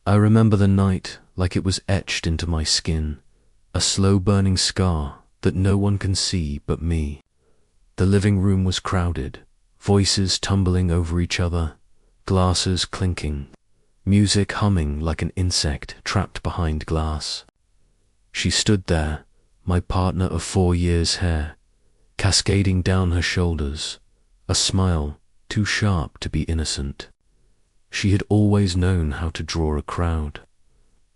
I remember the night like it was etched into my skin, a slow burning scar that no one can see but me. The living room was crowded, voices tumbling over each other, glasses clinking, music humming like an insect trapped behind glass. She stood there, my partner of 4 years' hair, cascading down her shoulders, a smile too sharp to be innocent. She had always known how to draw a crowd,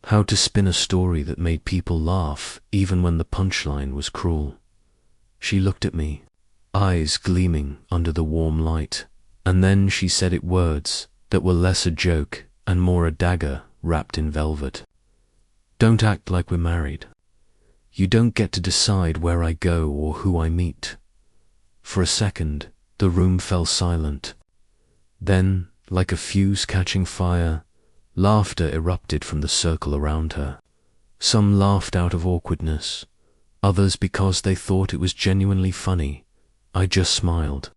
how to spin a story that made people laugh even when the punchline was cruel. She looked at me, eyes gleaming under the warm light, and then she said it words that were less a joke and more a dagger wrapped in velvet. Don't act like we're married. You don't get to decide where I go or who I meet. For a second, the room fell silent. Then, like a fuse catching fire, laughter erupted from the circle around her. Some laughed out of awkwardness, others because they thought it was genuinely funny. I just smiled.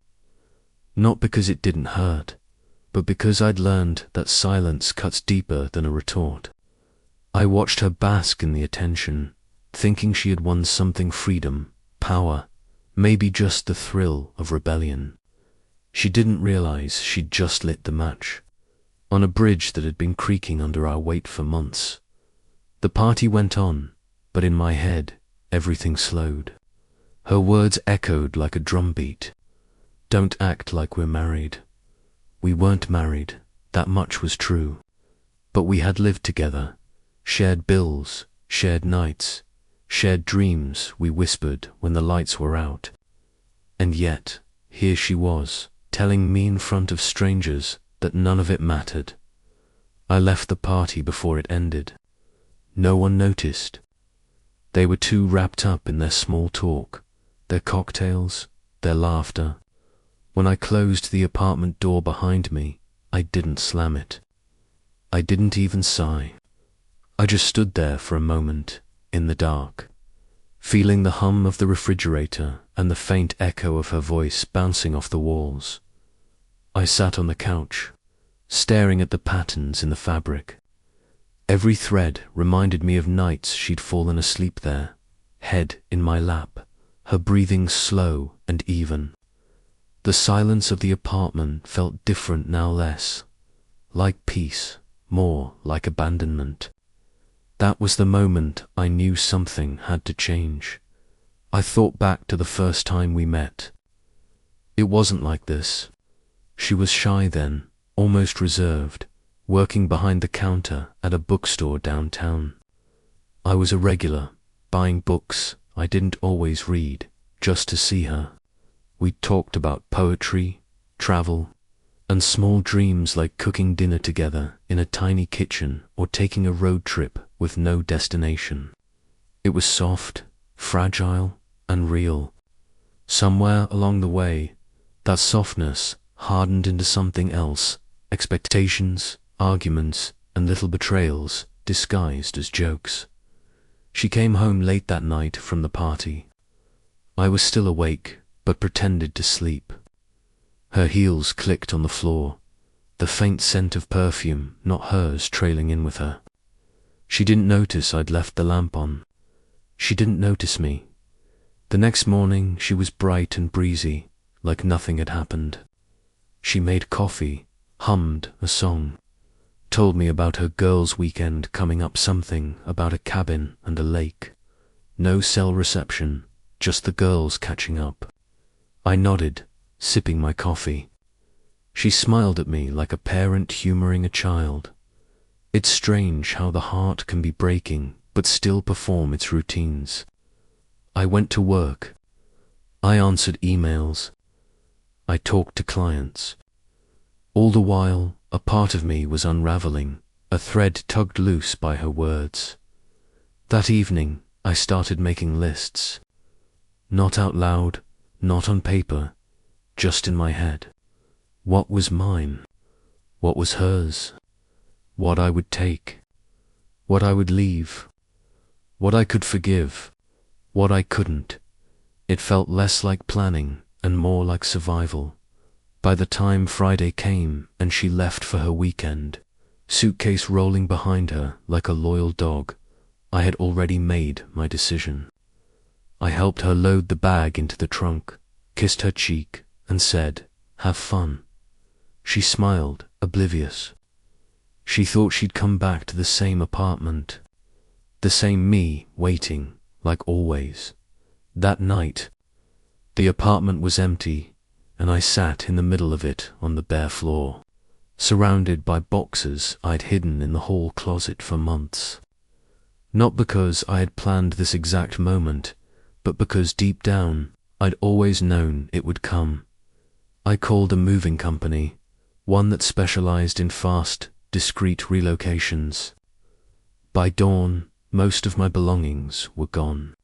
Not because it didn't hurt, but because I'd learned that silence cuts deeper than a retort. I watched her bask in the attention, thinking she had won something: freedom, power, maybe just the thrill of rebellion. She didn't realize she'd just lit the match on a bridge that had been creaking under our weight for months. The party went on, but in my head, everything slowed. Her words echoed like a drumbeat. Don't act like we're married. We weren't married, that much was true. But we had lived together, shared bills, shared nights, shared dreams, we whispered when the lights were out. And yet, here she was, telling me in front of strangers that none of it mattered. I left the party before it ended. No one noticed. They were too wrapped up in their small talk, their cocktails, their laughter. When I closed the apartment door behind me, I didn't slam it. I didn't even sigh. I just stood there for a moment, in the dark, feeling the hum of the refrigerator and the faint echo of her voice bouncing off the walls. I sat on the couch, staring at the patterns in the fabric. Every thread reminded me of nights she'd fallen asleep there, head in my lap, her breathing slow and even. The silence of the apartment felt different now, less like peace, more like abandonment. That was the moment I knew something had to change. I thought back to the first time we met. It wasn't like this. She was shy then, almost reserved, working behind the counter at a bookstore downtown. I was a regular, buying books I didn't always read, just to see her. We talked about poetry, travel, and small dreams like cooking dinner together in a tiny kitchen or taking a road trip with no destination. It was soft, fragile, and real. Somewhere along the way, that softness hardened into something else: expectations, arguments, and little betrayals disguised as jokes. She came home late that night from the party. I was still awake, but pretended to sleep. Her heels clicked on the floor, the faint scent of perfume, not hers, trailing in with her. She didn't notice I'd left the lamp on. She didn't notice me. The next morning she was bright and breezy, like nothing had happened. She made coffee, hummed a song, told me about her girls' weekend coming up, something about a cabin and a lake. No cell reception, just the girls catching up. I nodded, sipping my coffee. She smiled at me like a parent humoring a child. It's strange how the heart can be breaking but still perform its routines. I went to work. I answered emails. I talked to clients. All the while, a part of me was unraveling, a thread tugged loose by her words. That evening, I started making lists. Not out loud, not on paper, just in my head. What was mine? What was hers? What I would take? What I would leave? What I could forgive? What I couldn't? It felt less like planning and more like survival. By the time Friday came and she left for her weekend, suitcase rolling behind her like a loyal dog. I had already made my decision. I helped her load the bag into the trunk, kissed her cheek, and said, "Have fun." She smiled, oblivious. She thought she'd come back to the same apartment, the same me waiting, like always. That night, the apartment was empty, and I sat in the middle of it on the bare floor, surrounded by boxes I'd hidden in the hall closet for months. Not because I had planned this exact moment, but because deep down, I'd always known it would come. I called a moving company, one that specialized in fast, discreet relocations. By dawn, most of my belongings were gone.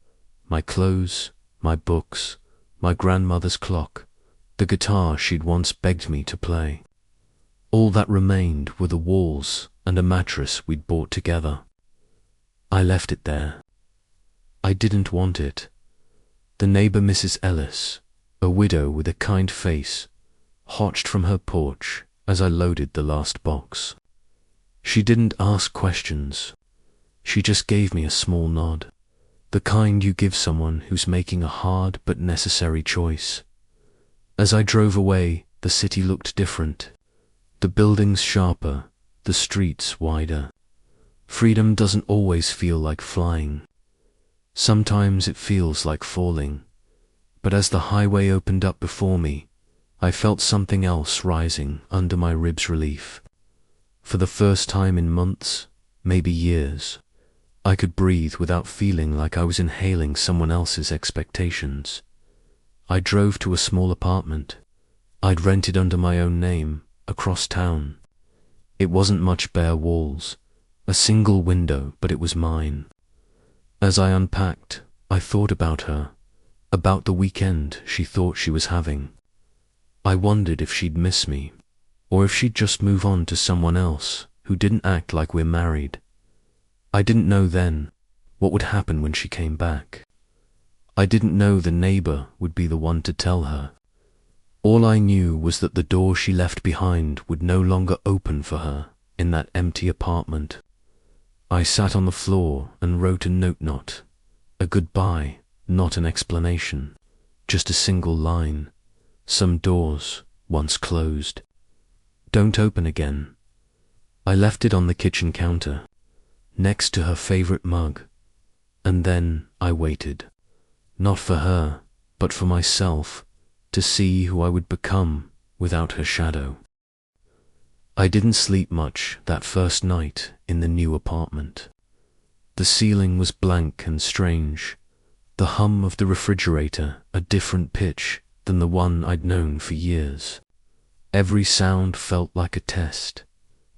My clothes, my books, my grandmother's clock, the guitar she'd once begged me to play. All that remained were the walls and a mattress we'd bought together. I left it there. I didn't want it. The neighbor Mrs. Ellis, a widow with a kind face, watched from her porch as I loaded the last box. She didn't ask questions. She just gave me a small nod, the kind you give someone who's making a hard but necessary choice. As I drove away, the city looked different. The buildings sharper, the streets wider. Freedom doesn't always feel like flying. Sometimes it feels like falling. But as the highway opened up before me, I felt something else rising under my ribs' relief. For the first time in months, maybe years, I could breathe without feeling like I was inhaling someone else's expectations. I drove to a small apartment I'd rented under my own name, across town. It wasn't much bare walls, a single window, but it was mine. As I unpacked, I thought about her, about the weekend she thought she was having. I wondered if she'd miss me, or if she'd just move on to someone else who didn't act like we're married. I didn't know then what would happen when she came back. I didn't know the neighbor would be the one to tell her. All I knew was that the door she left behind would no longer open for her in that empty apartment. I sat on the floor and wrote a note, a goodbye, not an explanation, just a single line. Some doors, once closed, don't open again. I left it on the kitchen counter, next to her favorite mug, and then I waited, not for her, but for myself, to see who I would become without her shadow. I didn't sleep much that first night in the new apartment. The ceiling was blank and strange, the hum of the refrigerator a different pitch than the one I'd known for years. Every sound felt like a test,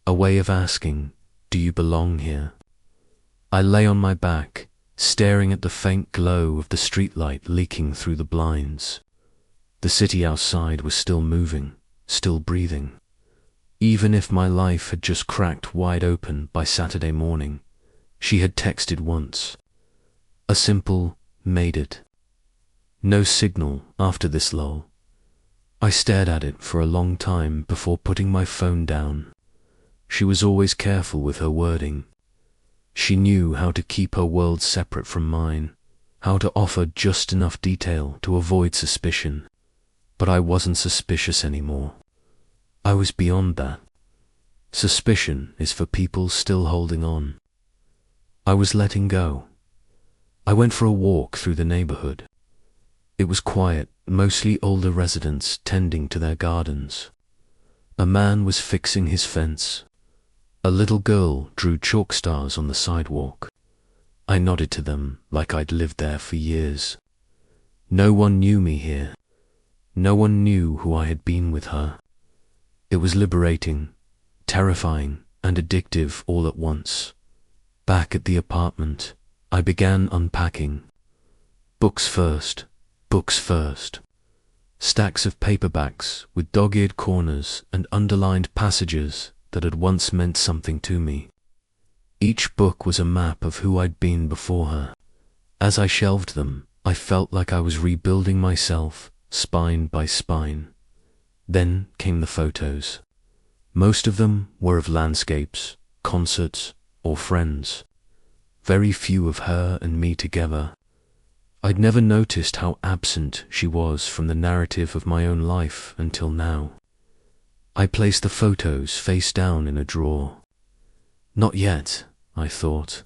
a way of asking, "Do you belong here?" I lay on my back, staring at the faint glow of the streetlight leaking through the blinds. The city outside was still moving, still breathing. Even if my life had just cracked wide open by Saturday morning, she had texted once. A simple, "Made it." No signal after this lull. I stared at it for a long time before putting my phone down. She was always careful with her wording. She knew how to keep her world separate from mine, how to offer just enough detail to avoid suspicion. But I wasn't suspicious anymore. I was beyond that. Suspicion is for people still holding on. I was letting go. I went for a walk through the neighborhood. It was quiet, mostly older residents tending to their gardens. A man was fixing his fence. A little girl drew chalk stars on the sidewalk. I nodded to them like I'd lived there for years. No one knew me here. No one knew who I had been with her. It was liberating, terrifying, and addictive all at once. Back at the apartment, I began unpacking. Books first, books first. Stacks of paperbacks with dog-eared corners and underlined passages that had once meant something to me. Each book was a map of who I'd been before her. As I shelved them, I felt like I was rebuilding myself, spine by spine. Then came the photos. Most of them were of landscapes, concerts, or friends. Very few of her and me together. I'd never noticed how absent she was from the narrative of my own life until now. I placed the photos face down in a drawer. Not yet, I thought.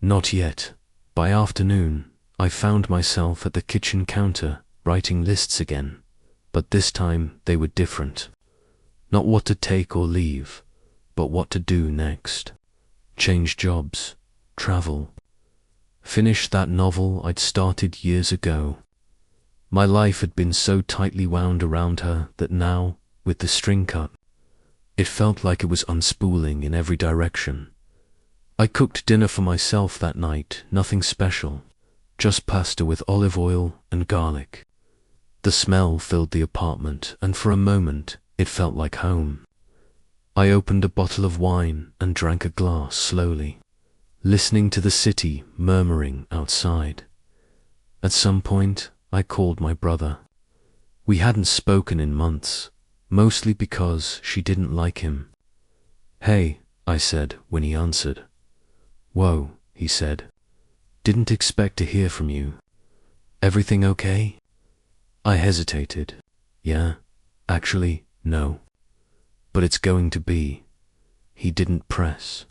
Not yet. By afternoon, I found myself at the kitchen counter writing lists again, but this time they were different. Not what to take or leave, but what to do next. Change jobs, travel, finish that novel I'd started years ago. My life had been so tightly wound around her that now, with the string cut, it felt like it was unspooling in every direction. I cooked dinner for myself that night, nothing special, just pasta with olive oil and garlic. The smell filled the apartment, and for a moment it felt like home. I opened a bottle of wine and drank a glass slowly, listening to the city murmuring outside. At some point, I called my brother. We hadn't spoken in months, mostly because she didn't like him. "Hey," I said when he answered. "Whoa," he said. "Didn't expect to hear from you. Everything okay?" I hesitated. "Yeah, actually, no. But it's going to be." He didn't press.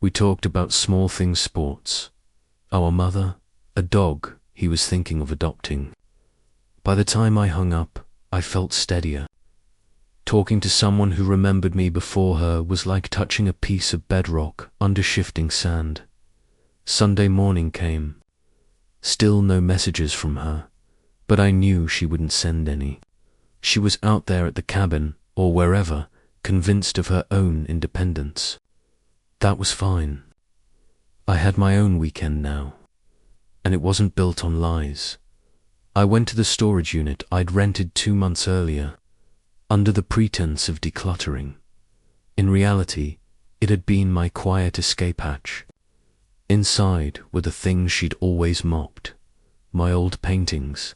We talked about small things, sports, our mother, a dog he was thinking of adopting. By the time I hung up, I felt steadier. Talking to someone who remembered me before her was like touching a piece of bedrock under shifting sand. Sunday morning came. Still no messages from her, but I knew she wouldn't send any. She was out there at the cabin, or wherever, convinced of her own independence. That was fine. I had my own weekend now, and it wasn't built on lies. I went to the storage unit I'd rented 2 months earlier, under the pretense of decluttering. In reality, it had been my quiet escape hatch. Inside were the things she'd always mocked: my old paintings,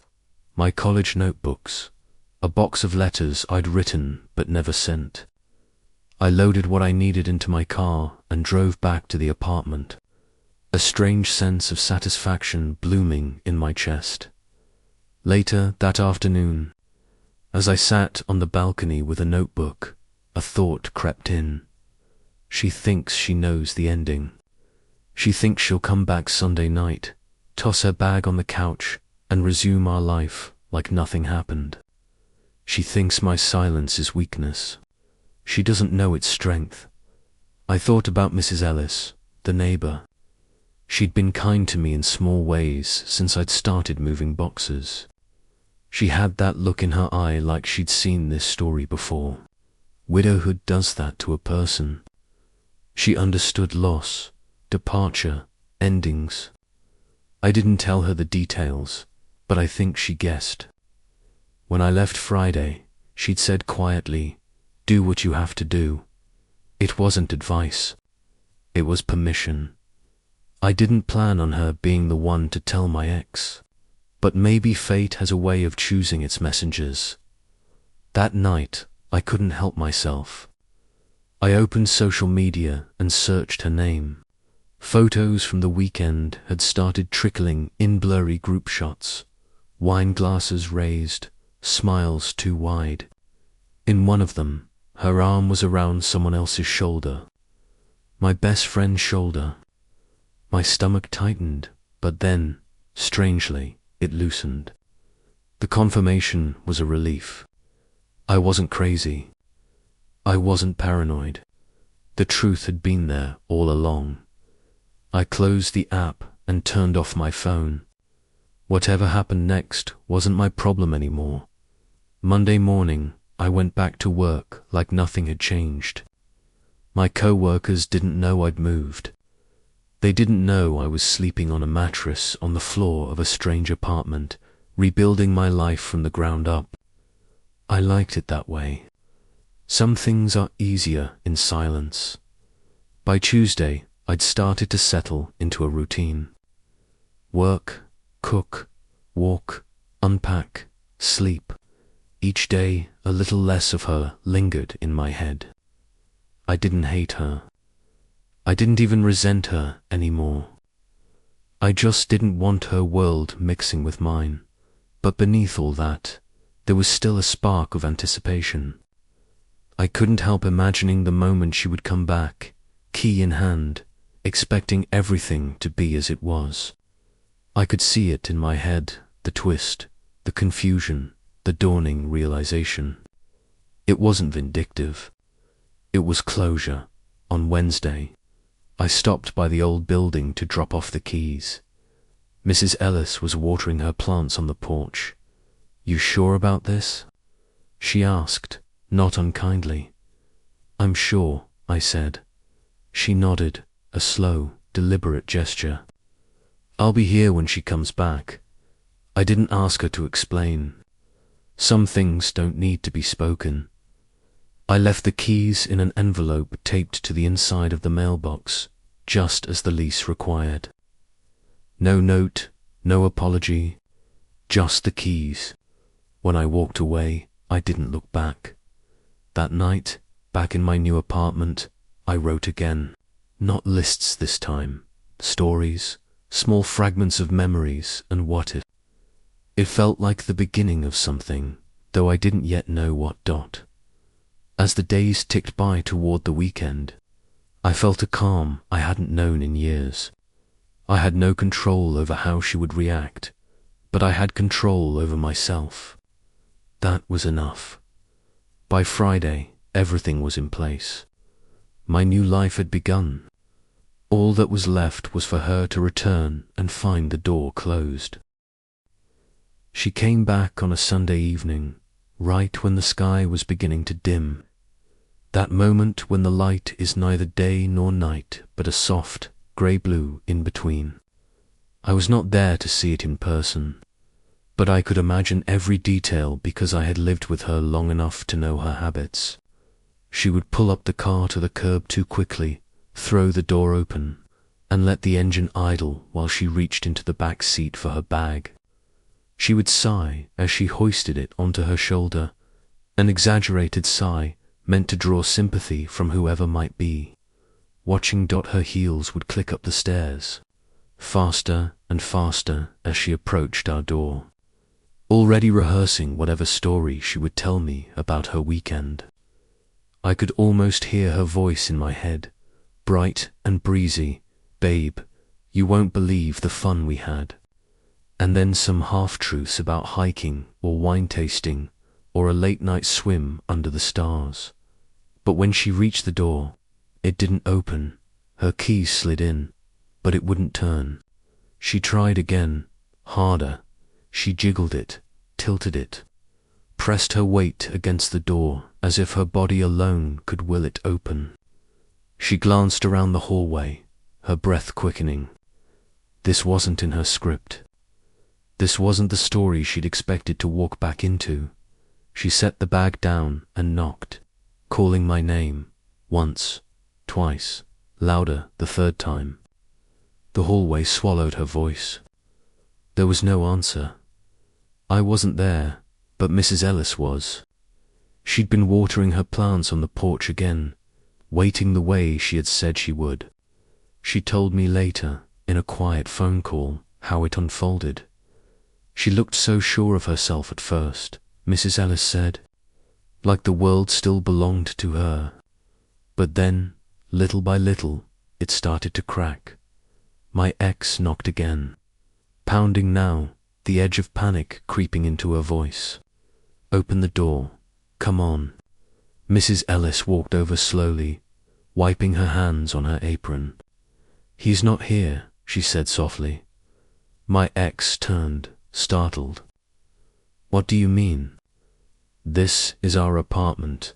my college notebooks, a box of letters I'd written but never sent. I loaded what I needed into my car and drove back to the apartment, a strange sense of satisfaction blooming in my chest. Later that afternoon, as I sat on the balcony with a notebook, a thought crept in. She thinks she knows the ending. She thinks she'll come back Sunday night, toss her bag on the couch, and resume our life like nothing happened. She thinks my silence is weakness. She doesn't know its strength. I thought about Mrs. Ellis, the neighbor. She'd been kind to me in small ways since I'd started moving boxes. She had that look in her eye like she'd seen this story before. Widowhood does that to a person. She understood loss, departure, endings. I didn't tell her the details, but I think she guessed. When I left Friday, she'd said quietly, "Do what you have to do." It wasn't advice. It was permission. I didn't plan on her being the one to tell my ex, but maybe fate has a way of choosing its messengers. That night, I couldn't help myself. I opened social media and searched her name. Photos from the weekend had started trickling in blurry group shots, wine glasses raised, smiles too wide. In one of them, her arm was around someone else's shoulder. My best friend's shoulder. My stomach tightened, but then, strangely, it loosened. The confirmation was a relief. I wasn't crazy. I wasn't paranoid. The truth had been there all along. I closed the app and turned off my phone. Whatever happened next wasn't my problem anymore. Monday morning, I went back to work like nothing had changed. My co-workers didn't know I'd moved. They didn't know I was sleeping on a mattress on the floor of a strange apartment, rebuilding my life from the ground up. I liked it that way. Some things are easier in silence. By Tuesday, I'd started to settle into a routine. Work, cook, walk, unpack, sleep. Each day, a little less of her lingered in my head. I didn't hate her. I didn't even resent her anymore. I just didn't want her world mixing with mine. But beneath all that, there was still a spark of anticipation. I couldn't help imagining the moment she would come back, key in hand, expecting everything to be as it was. I could see it in my head, the twist, the confusion, the dawning realization. It wasn't vindictive. It was closure. On Wednesday, I stopped by the old building to drop off the keys. Mrs. Ellis was watering her plants on the porch. "You sure about this?" she asked, not unkindly. "I'm sure," I said. She nodded, a slow, deliberate gesture. "I'll be here when she comes back." I didn't ask her to explain. Some things don't need to be spoken. I left the keys in an envelope taped to the inside of the mailbox, just as the lease required. No note, no apology, just the keys. When I walked away, I didn't look back. That night, back in my new apartment, I wrote again. Not lists this time, stories, small fragments of memories and what if. It felt like the beginning of something, though I didn't yet know what dot. As the days ticked by toward the weekend, I felt a calm I hadn't known in years. I had no control over how she would react, but I had control over myself. That was enough. By Friday, everything was in place. My new life had begun. All that was left was for her to return and find the door closed. She came back on a Sunday evening, right when the sky was beginning to dim. That moment when the light is neither day nor night, but a soft, grey-blue in between. I was not there to see it in person, but I could imagine every detail because I had lived with her long enough to know her habits. She would pull up the car to the curb too quickly, throw the door open, and let the engine idle while she reached into the back seat for her bag. She would sigh as she hoisted it onto her shoulder, an exaggerated sigh meant to draw sympathy from whoever might be. Watching her heels would click up the stairs, faster and faster as she approached our door, already rehearsing whatever story she would tell me about her weekend. I could almost hear her voice in my head, bright and breezy. "Babe, you won't believe the fun we had." And then some half-truths about hiking or wine tasting or a late-night swim under the stars. But when she reached the door, it didn't open. Her key slid in, but it wouldn't turn. She tried again, harder. She jiggled it, tilted it, pressed her weight against the door as if her body alone could will it open. She glanced around the hallway, her breath quickening. This wasn't in her script. This wasn't the story she'd expected to walk back into. She set the bag down and knocked, calling my name, once, twice, louder the third time. The hallway swallowed her voice. There was no answer. I wasn't there, but Mrs. Ellis was. She'd been watering her plants on the porch again, waiting the way she had said she would. She told me later, in a quiet phone call, how it unfolded. She looked so sure of herself at first, Mrs. Ellis said, like the world still belonged to her. But then, little by little, it started to crack. My ex knocked again, pounding now, the edge of panic creeping into her voice. "Open the door. Come on." Mrs. Ellis walked over slowly, wiping her hands on her apron. "He's not here," she said softly. My ex turned, startled. "What do you mean?" "This is our apartment.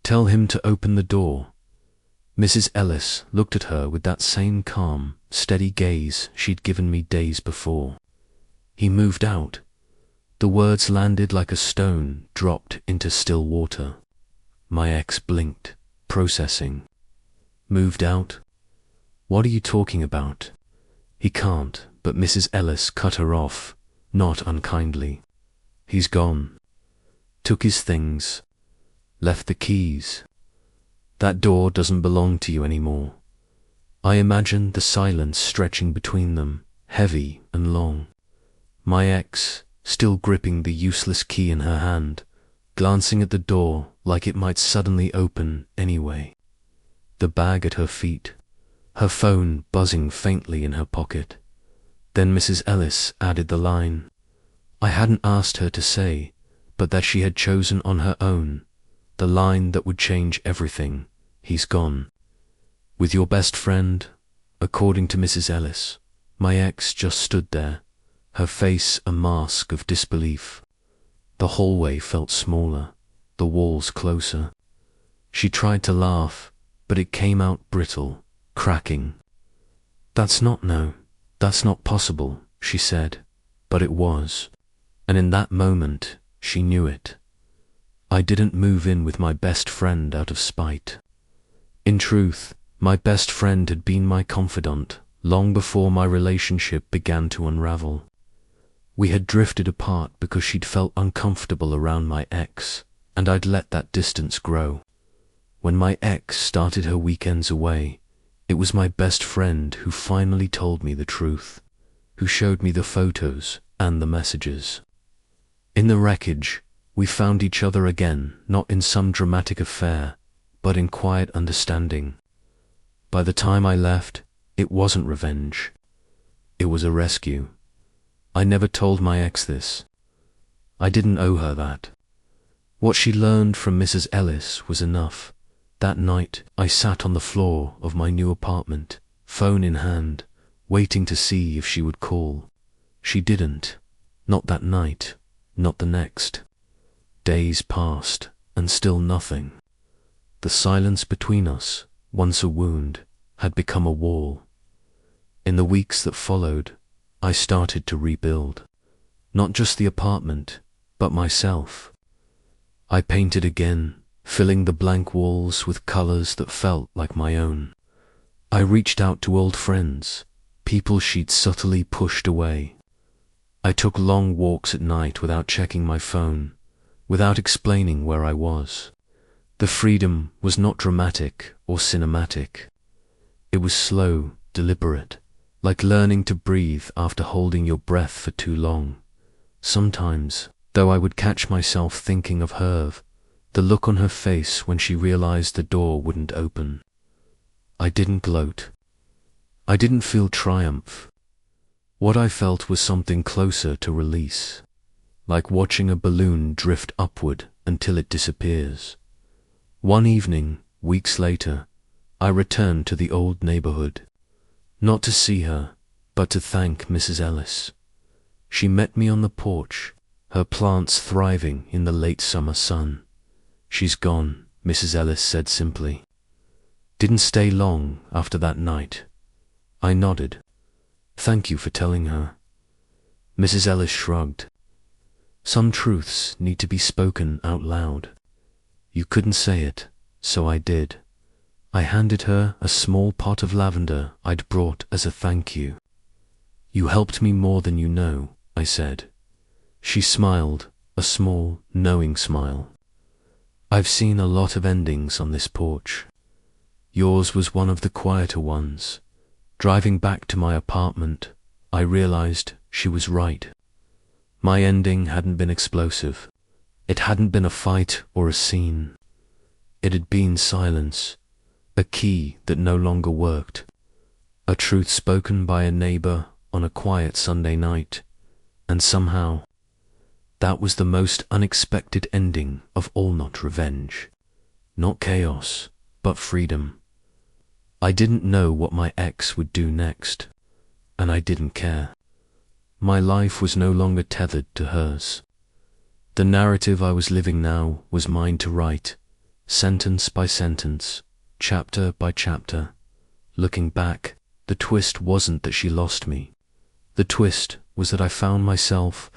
Tell him to open the door." Mrs. Ellis looked at her with that same calm, steady gaze she'd given me days before. "He moved out." The words landed like a stone dropped into still water. My ex blinked, processing. "Moved out? What are you talking about?" "He can't," but Mrs. Ellis cut her off, not unkindly. "He's gone. took his things, left the keys. That door doesn't belong to you anymore. I imagined the silence stretching between them, heavy and long. My ex, still gripping the useless key in her hand, glancing at the door like it might suddenly open anyway. The bag at her feet, her phone buzzing faintly in her pocket. Then Mrs. Ellis added the line I hadn't asked her to say, but that she had chosen on her own, the line that would change everything. He's gone. With your best friend, according to Mrs. Ellis. My ex just stood there, her face a mask of disbelief. The hallway felt smaller, the walls closer. She tried to laugh, but it came out brittle, cracking. That's not possible, she said, but it was. And in that moment, she knew it. I didn't move in with my best friend out of spite. In truth, my best friend had been my confidant long before my relationship began to unravel. We had drifted apart because she'd felt uncomfortable around my ex, and I'd let that distance grow. When my ex started her weekends away, it was my best friend who finally told me the truth, who showed me the photos and the messages. In the wreckage, we found each other again, not in some dramatic affair, but in quiet understanding. By the time I left, it wasn't revenge. It was a rescue. I never told my ex this. I didn't owe her that. What she learned from Mrs. Ellis was enough. That night, I sat on the floor of my new apartment, phone in hand, waiting to see if she would call. She didn't. Not that night, not the next. Days passed, and still nothing. The silence between us, once a wound, had become a wall. In the weeks that followed, I started to rebuild. Not just the apartment, but myself. I painted again, filling the blank walls with colors that felt like my own. I reached out to old friends, people she'd subtly pushed away. I took long walks at night without checking my phone, without explaining where I was. The freedom was not dramatic or cinematic. It was slow, deliberate, like learning to breathe after holding your breath for too long. Sometimes, though, I would catch myself thinking of Herve, the look on her face when she realized the door wouldn't open. I didn't gloat. I didn't feel triumph. What I felt was something closer to release, like watching a balloon drift upward until it disappears. One evening, weeks later, I returned to the old neighborhood, not to see her, but to thank Mrs. Ellis. She met me on the porch, her plants thriving in the late summer sun. She's gone, Mrs. Ellis said simply. Didn't stay long after that night. I nodded. Thank you for telling her. Mrs. Ellis shrugged. Some truths need to be spoken out loud. You couldn't say it, so I did. I handed her a small pot of lavender I'd brought as a thank you. You helped me more than you know, I said. She smiled, a small, knowing smile. I've seen a lot of endings on this porch. Yours was one of the quieter ones. Driving back to my apartment, I realized she was right. My ending hadn't been explosive. It hadn't been a fight or a scene. It had been silence, a key that no longer worked, a truth spoken by a neighbor on a quiet Sunday night, and somehow, that was the most unexpected ending of all. Not revenge, not chaos, but freedom. I didn't know what my ex would do next, and I didn't care. My life was no longer tethered to hers. The narrative I was living now was mine to write, sentence by sentence, chapter by chapter. Looking back, the twist wasn't that she lost me. The twist was that I found myself